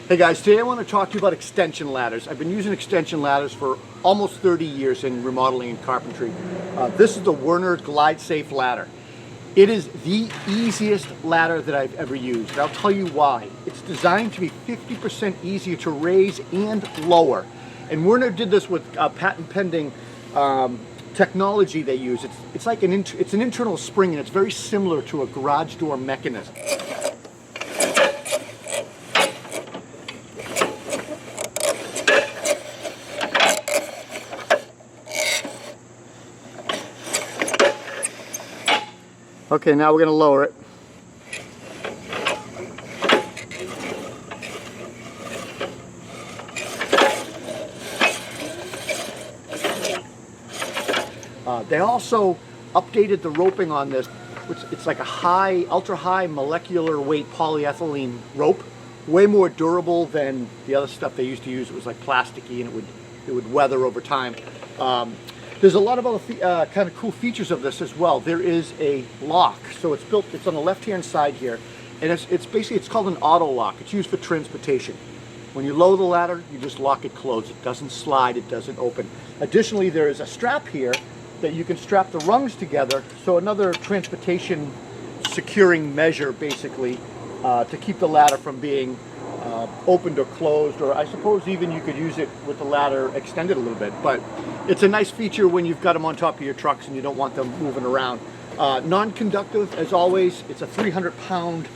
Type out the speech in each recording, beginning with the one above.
Hey guys, today I want to talk to you about extension ladders. I've been using extension ladders for almost 30 years in remodeling and carpentry. This is the Werner GLIDESAFE ladder. It is the easiest ladder that I've ever used, and I'll tell you why. It's designed to be 50% easier to raise and lower. And Werner did this with patent pending technology they use. It's like an internal spring, and it's very similar to a garage door mechanism. Okay, now we're going to lower it. They also updated the roping on this, which it's like a ultra high molecular weight polyethylene rope, way more durable than the other stuff they used to use. It was like plasticky and it would weather over time. There's a lot of other kind of cool features of this as well. There is a lock, so it's on the left-hand side here, and it's called an auto lock. It's used for transportation. When you lower the ladder, you just lock it closed. It doesn't slide, it doesn't open. Additionally, there is a strap here that you can strap the rungs together, so another transportation securing measure, basically, to keep the ladder from being opened or closed, or I suppose even you could use it with the ladder extended a little bit. But it's a nice feature when you've got them on top of your trucks and you don't want them moving around. Non-conductive, as always. It's a 300-pound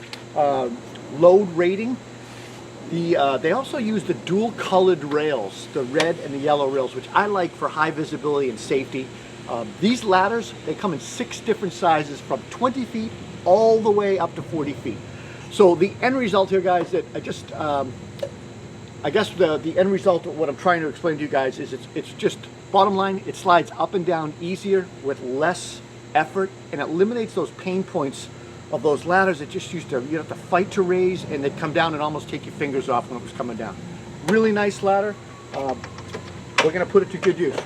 load rating. They also use the dual-colored rails, the red and the yellow rails, which I like for high visibility and safety. These ladders, they come in 6 different sizes from 20 feet all the way up to 40 feet. So the end result here, guys, that I guess the end result of what I'm trying to explain to you guys is it's just, bottom line, it slides up and down easier with less effort, and it eliminates those pain points of those ladders that just used to, you have to fight to raise, and they'd come down and almost take your fingers off when it was coming down. Really nice ladder. We're going to put it to good use.